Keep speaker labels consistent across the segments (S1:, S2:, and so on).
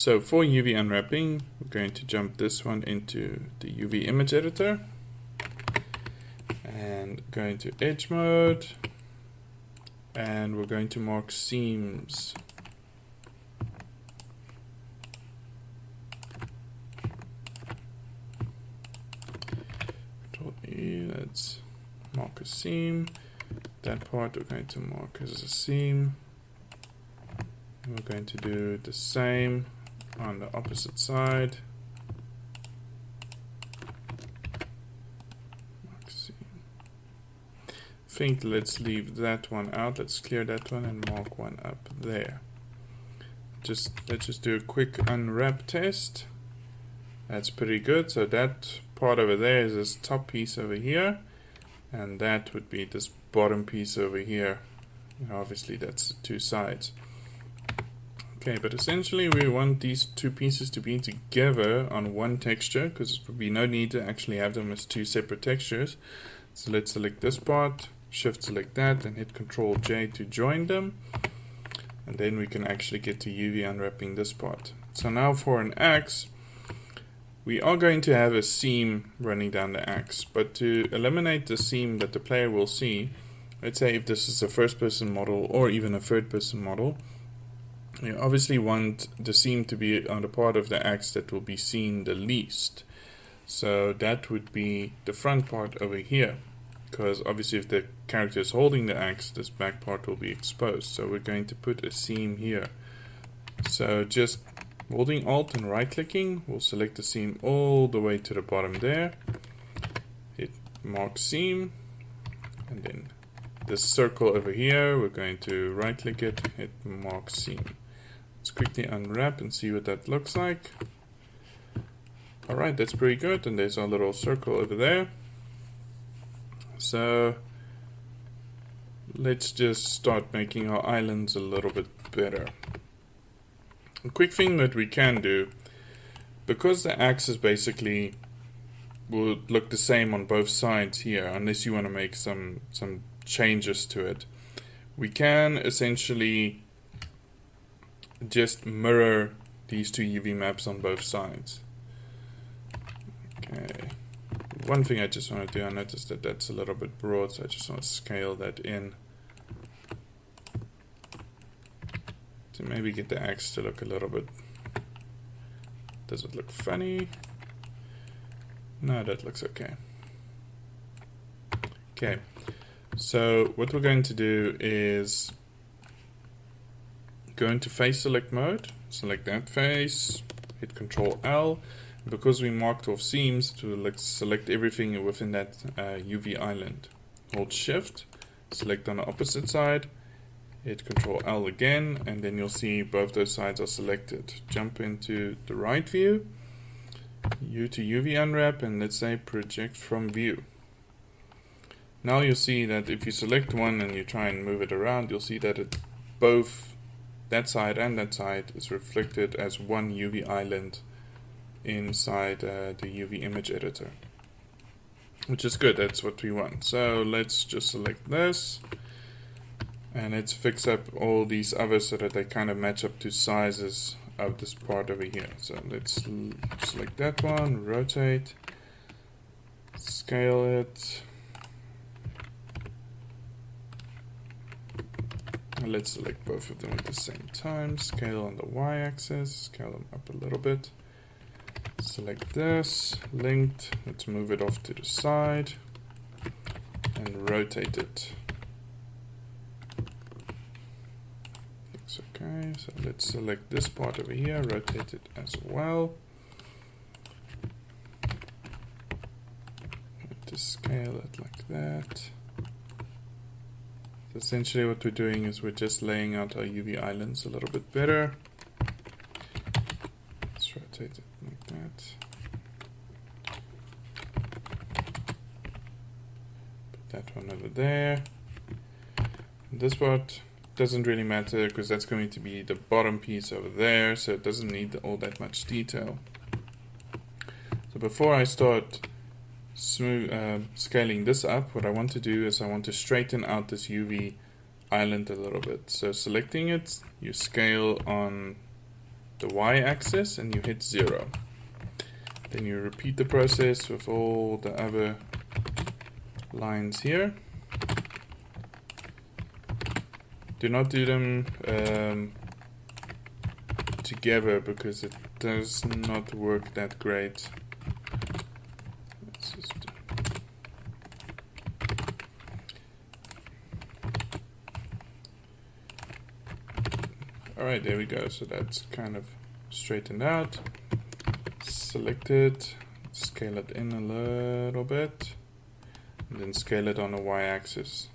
S1: So for UV unwrapping, we're going to jump this one into the UV image editor and go into edge mode, and we're going to mark seams. Control E, let's mark a seam. That part we're going to mark as a seam. And we're going to do the same on the opposite side. Mark seam. I think let's leave that one out. Let's clear that one and mark one up there. Let's just do a quick unwrap test. That's pretty good. So that part over there is this top piece over here, and that would be this bottom piece over here. And obviously that's the two sides. Okay, but essentially we want these two pieces to be together on one texture, because there would be no need to actually have them as two separate textures. So let's select this part, shift select that, and hit Control J to join them. And then we can actually get to UV unwrapping this part. So now for an axe, we are going to have a seam running down the axe, but to eliminate the seam that the player will see, let's say if this is a first person model or even a third person model, you obviously want the seam to be on the part of the axe that will be seen the least. So that would be the front part over here, because obviously if the character is holding the axe, this back part will be exposed. So we're going to put a seam here. So just holding Alt and right clicking, we'll select the seam all the way to the bottom there. Hit mark seam, and then this circle over here, we're going to right click it, hit mark seam. Let's quickly unwrap and see what that looks like. Alright, that's pretty good, and there's our little circle over there. So let's just start making our islands a little bit better. A quick thing that we can do, because the axis basically will look the same on both sides here, unless you want to make some changes to it, we can essentially just mirror these two UV maps on both sides. Okay, one thing I just want to do, I noticed that that's a little bit broad, so I just want to scale that in to maybe get the axe to look a little bit. Does it look funny? No, that looks okay. Okay, so what we're going to do is go into face select mode, select that face, hit Control L. Because we marked off seams, to select everything within that UV island. Hold Shift, select on the opposite side, hit Control L again, and then you'll see both those sides are selected. Jump into the right view, U to UV unwrap, and let's say project from view. Now you'll see that if you select one and you try and move it around, you'll see that both that side and that side is reflected as one UV island inside the UV image editor, which is good. That's what we want. So let's just select this, and let's fix up all these others so that they kind of match up to sizes of this part over here. So let's select that one, rotate, scale it. Let's select both of them at the same time. Scale on the y-axis, scale them up a little bit. Select this, linked, let's move it off to the side and rotate it. Looks okay, so let's select this part over here, rotate it as well. Just scale it like that. Essentially what we're doing is we're just laying out our UV islands a little bit better. Let's rotate it like that. Put that one over there. And this part doesn't really matter because that's going to be the bottom piece over there, so it doesn't need all that much detail. So before I start scaling this up, what I want to do is I want to straighten out this UV island a little bit. So selecting it, you scale on the y-axis and you hit 0. Then you repeat the process with all the other lines here. Do not do them together because it does not work that great. Let's just Alright, there we go. So that's kind of straightened out. Select it, scale it in a little bit, and then scale it on the y-axis.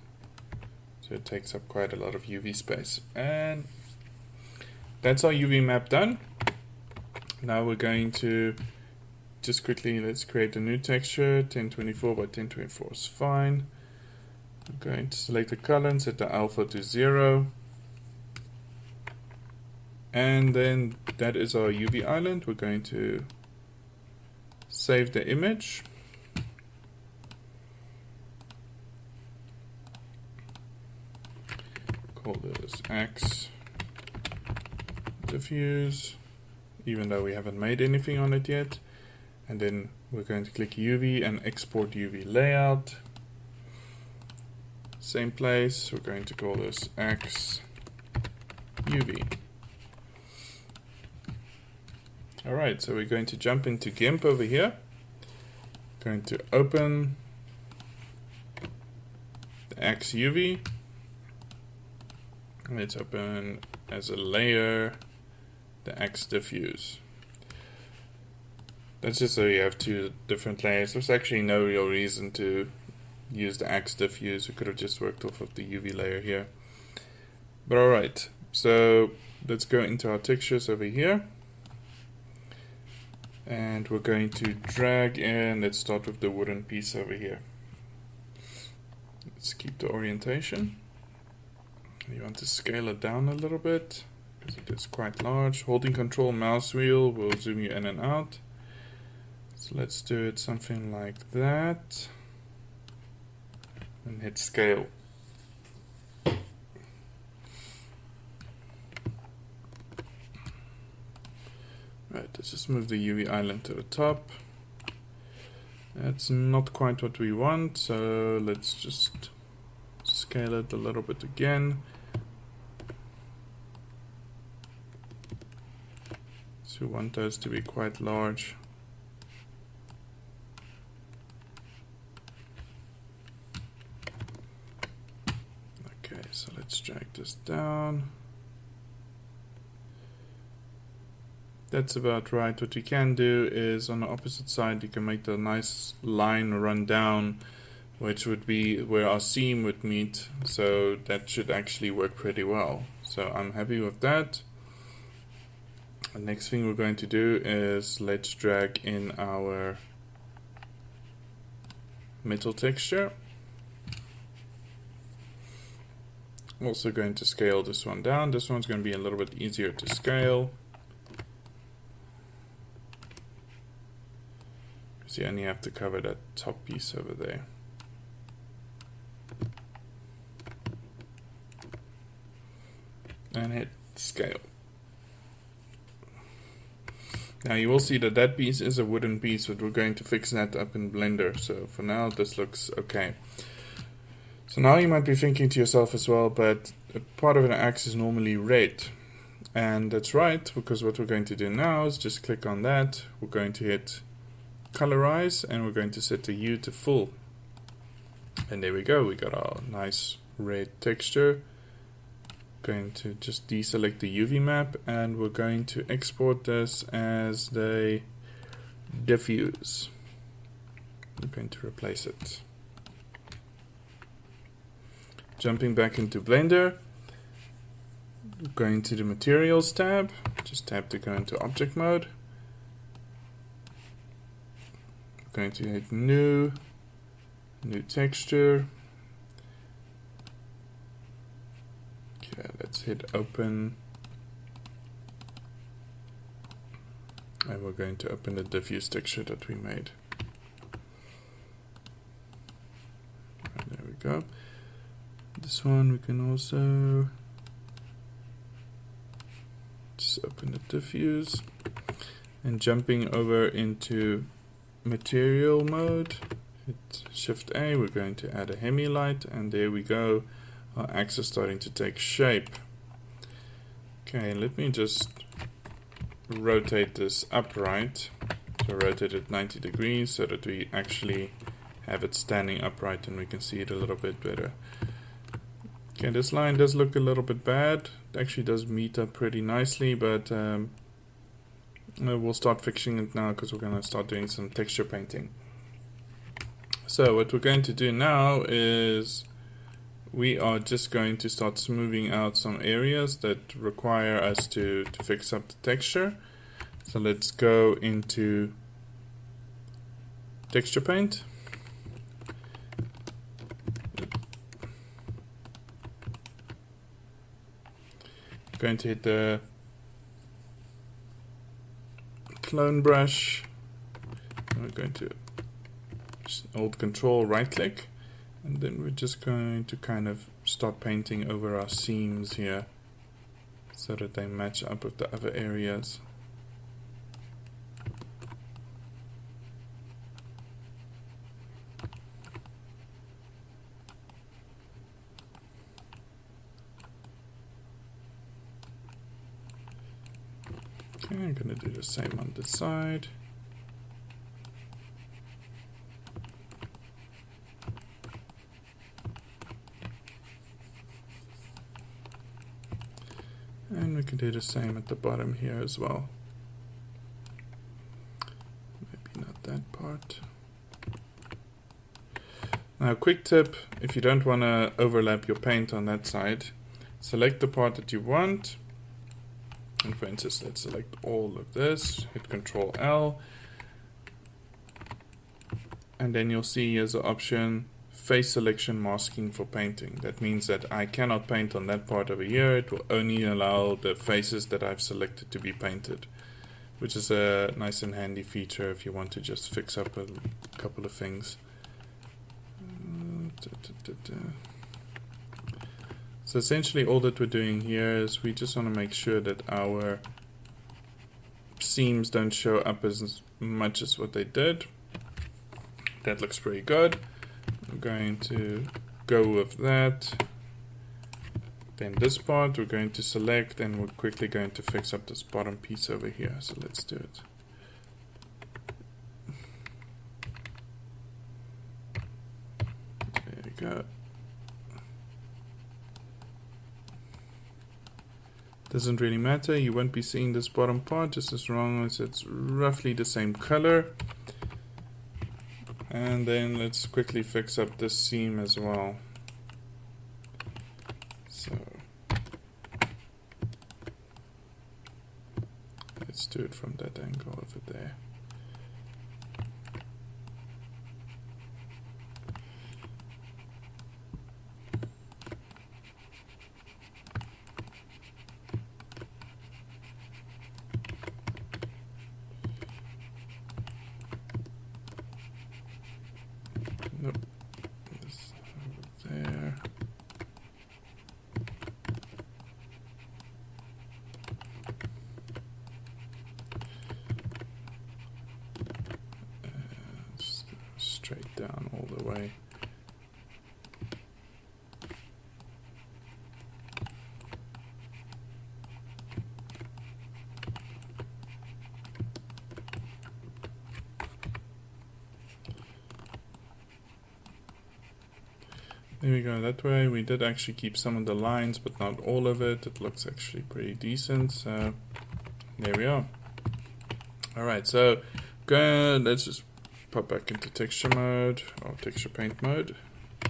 S1: So it takes up quite a lot of UV space. And that's our UV map done. Now we're going to just quickly, let's create a new texture. 1024 by 1024 is fine. I'm going to select the color and set the alpha to 0. And then that is our UV island. We're going to save the image. Call this X diffuse, even though we haven't made anything on it yet. And then we're going to click UV and export UV layout. Same place, we're going to call this X UV. Alright, so we're going to jump into GIMP over here. Going to open the X UV. Let's open as a layer the X diffuse. That's just so you have two different layers. There's actually no real reason to use the X diffuse. We could have just worked off of the UV layer here. But alright, so let's go into our textures over here. And we're going to drag in, let's start with the wooden piece over here. Let's keep the orientation. You want to scale it down a little bit because it is quite large. Holding control mouse wheel will zoom you in and out. So let's do it something like that. And hit scale. Right, let's just move the UV island to the top. That's not quite what we want, so let's just scale it a little bit again. So we want those to be quite large. Okay, so let's drag this down. That's about right. What we can do is on the opposite side you can make the nice line run down, which would be where our seam would meet, so that should actually work pretty well. So I'm happy with that. The next thing we're going to do is let's drag in our metal texture. Also going to scale this one down. This one's going to be a little bit easier to scale. So you only have to cover that top piece over there. And hit scale. Now you will see that that piece is a wooden piece, but we're going to fix that up in Blender. So for now this looks okay. So now you might be thinking to yourself as well, but a part of an axe is normally red. And that's right, because what we're going to do now is just click on that. We're going to hit colorize and we're going to set the hue to full. And there we go, we got our nice red texture. Going to just deselect the UV map and we're going to export this as the diffuse. I'm going to replace it. Jumping back into Blender, going to the materials tab, just tap to go into object mode. Going to hit new texture. Okay, let's hit open. And we're going to open the diffuse texture that we made. And there we go. This one we can also Just open the diffuse and jumping over into material mode. Hit Shift A, we're going to add a hemi light, and there we go. Our axe is starting to take shape. Okay, let me just rotate this upright. So rotate it 90 degrees so that we actually have it standing upright and we can see it a little bit better. Okay, this line does look a little bit bad. It actually does meet up pretty nicely, but we'll start fixing it now because we're going to start doing some texture painting. So what we're going to do now is we are just going to start smoothing out some areas that require us to fix up the texture. So let's go into texture paint. Going to hit the clone brush. We're going to just hold Control, right click, and then we're just going to kind of start painting over our seams here so that they match up with the other areas. Okay, I'm going to do the same on this side. And we can do the same at the bottom here as well. Maybe not that part. Now, quick tip, if you don't want to overlap your paint on that side, select the part that you want. And for instance, let's select all of this, hit Control L, and then you'll see here's the option, face selection masking for painting. That means that I cannot paint on that part over here. It will only allow the faces that I've selected to be painted, which is a nice and handy feature if you want to just fix up a couple of things. So essentially all that we're doing here is we just want to make sure that our seams don't show up as much as what they did. That looks pretty good. I'm going to go with that. Then this part we're going to select, and we're quickly going to fix up this bottom piece over here. So let's do it. There we go. Doesn't really matter, you won't be seeing this bottom part just as long as it's roughly the same color. And then let's quickly fix up this seam as well. So let's do it from that angle over there. Nope. This over there. Just go straight down all the way. There we go, that way we did actually keep some of the lines, but not all of it. It looks actually pretty decent, so there we are. Alright, so good. Let's just pop back into texture mode, or texture paint mode.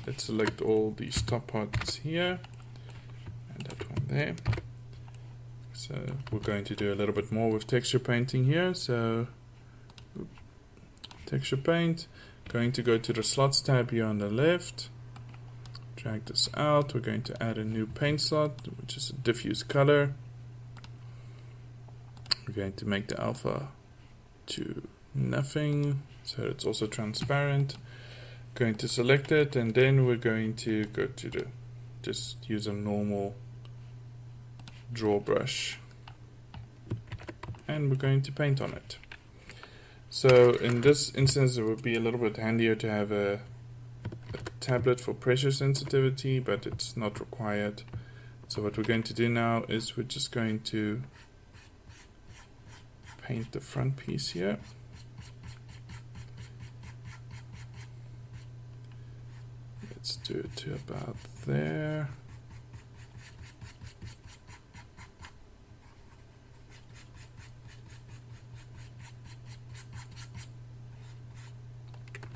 S1: Let's select all these top parts here, and that one there. So we're going to do a little bit more with texture painting here, so texture paint, going to go to the slots tab here on the left. Drag this out. We're going to add a new paint slot, which is a diffuse color. We're going to make the alpha to nothing, so it's also transparent. Going to select it, and then we're going to go to just use a normal draw brush. and we're going to paint on it. So in this instance, it would be a little bit handier to have a tablet for pressure sensitivity, but it's not required. So what we're going to do now is we're just going to paint the front piece here. Let's do it to about there.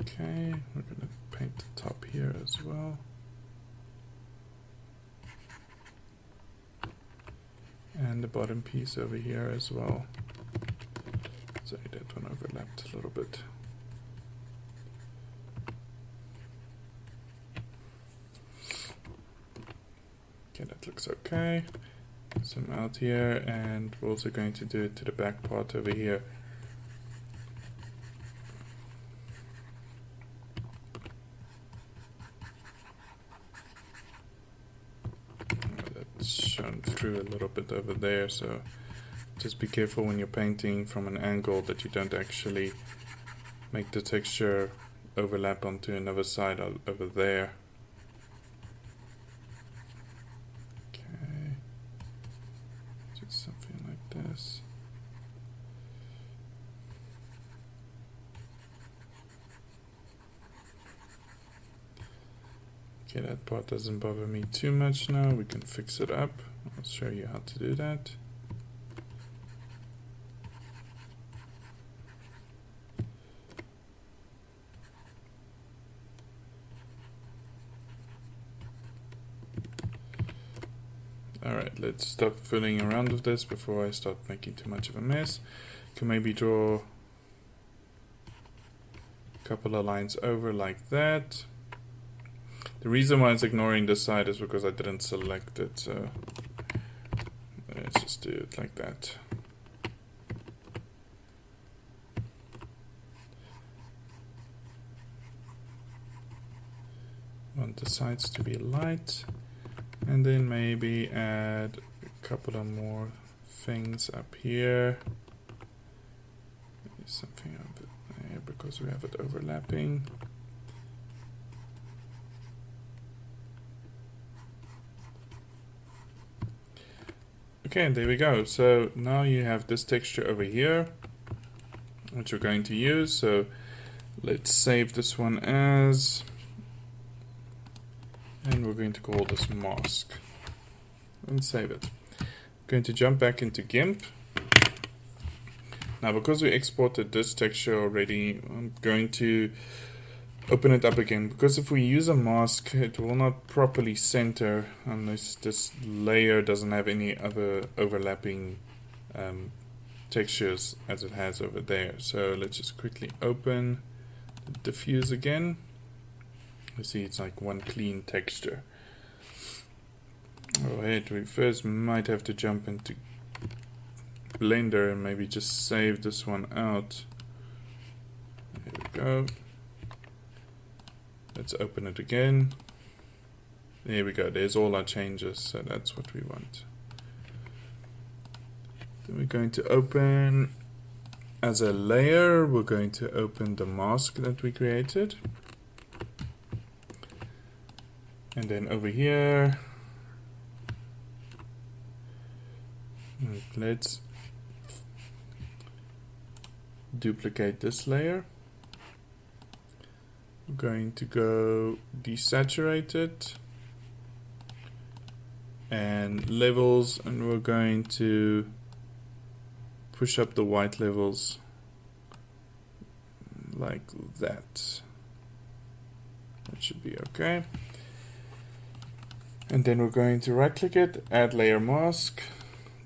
S1: Okay, we're going to paint the top here as well. And the bottom piece over here as well. Sorry, that one overlapped a little bit. Okay, that looks okay. Zoom out here, and we're also going to do it to the back part over here. That's shown through a little bit over there, so just be careful when you're painting from an angle that you don't actually make the texture overlap onto another side over there. Okay, just something like this. Okay, that part doesn't bother me too much now. We can fix it up. I'll show you how to do that. Alright, let's stop fiddling around with this before I start making too much of a mess. Can maybe draw a couple of lines over like that. The reason why it's ignoring this side is because I didn't select it, so let's just do it like that. Want the sides to be light, and then maybe add a couple of more things up here. Maybe something up there because we have it overlapping. Okay, there we go. So now you have this texture over here, which we're going to use. So let's save this one as, and we're going to call this mask, and save it. I'm going to jump back into GIMP. Now, because we exported this texture already, I'm going to open it up again, because if we use a mask, it will not properly center unless this layer doesn't have any other overlapping textures as it has over there. So let's just quickly open the diffuse again. You see it's like one clean texture. Oh wait, we first might have to jump into Blender and maybe just save this one out. There we go. Let's open it again. There we go, there's all our changes, so that's what we want. Then we're going to open, as a layer, we're going to open the mask that we created. And then over here, let's duplicate this layer. We're going to go desaturated and levels, and we're going to push up the white levels like that. That should be okay. And then we're going to right click it, add layer mask,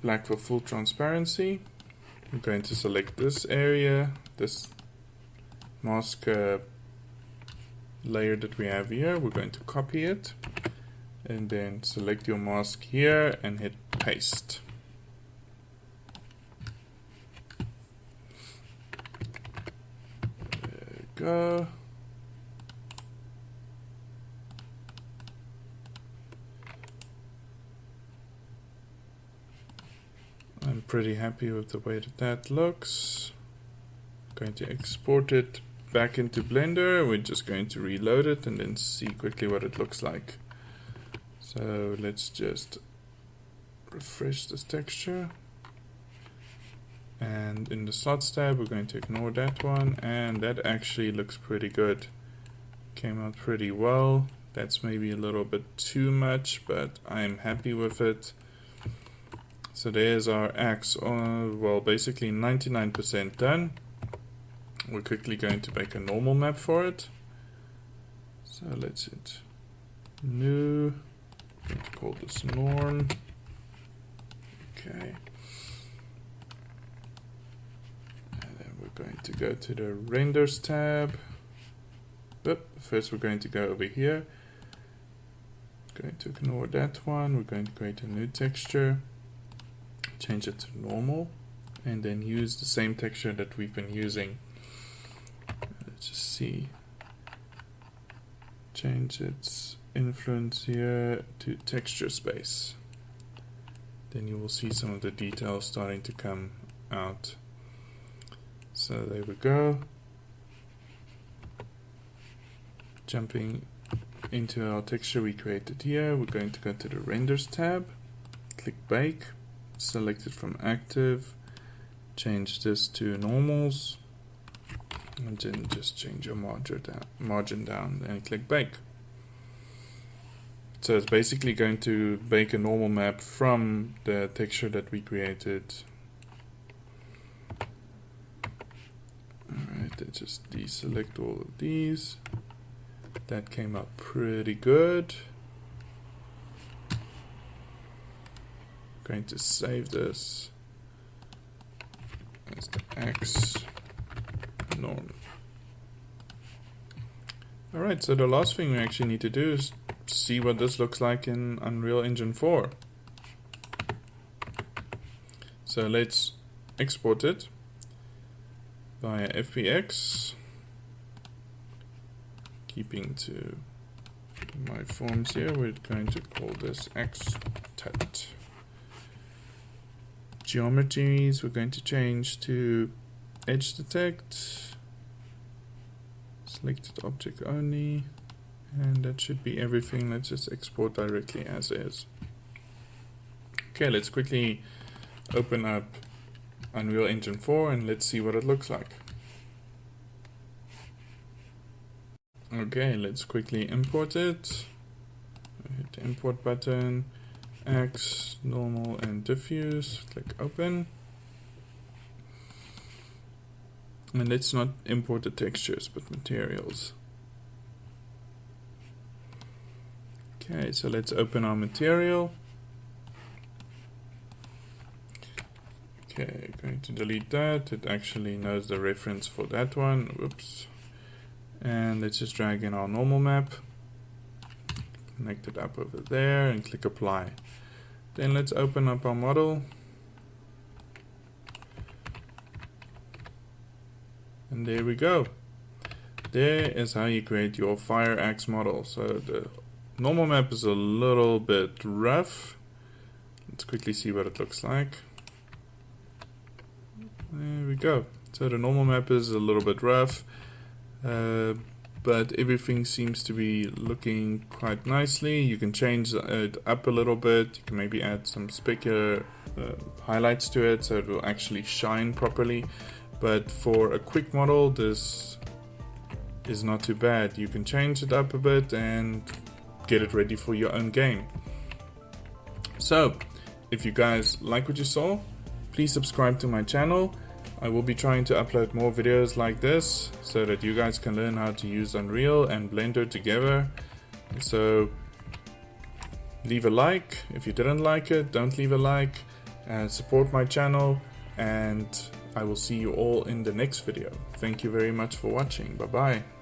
S1: black for full transparency. I'm going to select this area, this mask layer that we have here. We're going to copy it and then select your mask here and hit paste. There we go. And pretty happy with the way that looks. Going to export it back into Blender. We're just going to reload it and then see quickly what it looks like. So let's just refresh this texture. And in the slots tab, we're going to ignore that one, and that actually looks pretty good. Came out pretty well. That's maybe a little bit too much, but I'm happy with it. So there's our axe, well, basically 99% done. We're quickly going to make a normal map for it. So let's hit new. I'm going to call this norm. Okay. Going to go to the renders tab. First we're going to go over here. Going to ignore that one. We're going to create a new texture, change it to normal, and then use the same texture that we've been using. Let's just see. Change its influence here to texture space. Then you will see some of the details starting to come out. So there we go. Jumping into our texture we created here, we're going to go to the renders tab, click bake, select it from active, change this to normals, and then just change your margin down and click bake. So it's basically going to bake a normal map from the texture that we created. Let's just deselect all of these. That came out pretty good. Going to save this as the X norm. Alright, so the last thing we actually need to do is see what this looks like in Unreal Engine 4. So let's export it via FBX, keeping to my forms here. We're going to call this xtut. Geometries we're going to change to edge detect, selected object only, and that should be everything. Let's just export directly as is. Okay, let's quickly open up Unreal Engine 4 and let's see what it looks like. Okay, let's quickly import it. Hit the import button, X, normal, and diffuse. Click open. And let's not import the textures but materials. Okay, so let's open our material. Okay, going to delete that. It actually knows the reference for that one. Whoops. And let's just drag in our normal map. Connect it up over there and click apply. Then let's open up our model. And there we go. There is how you create your fire axe model. So the normal map is a little bit rough. Let's quickly see what it looks like. There we go. So the normal map is a little bit rough, but everything seems to be looking quite nicely. You can change it up a little bit. You can maybe add some specular highlights to it so it will actually shine properly. But for a quick model, this is not too bad. You can change it up a bit and get it ready for your own game. So, if you guys like what you saw, please subscribe to my channel. I will be trying to upload more videos like this so that you guys can learn how to use Unreal and Blender together. So leave a like. If you didn't like it, don't leave a like. Support my channel, and I will see you all in the next video. Thank you very much for watching. Bye bye.